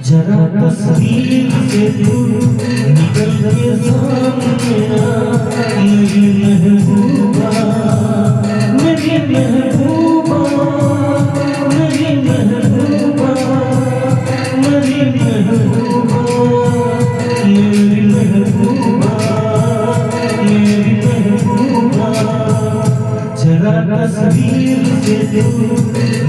जरा तस्वीर से दूर निकल के सामने आ मेरी महबूबा, मेरी महबूबा, मेरी महबूबा, मेरी महबूबा, मेरी महबूबा, मेरी महबूबा। जरा तस्वीर से दूर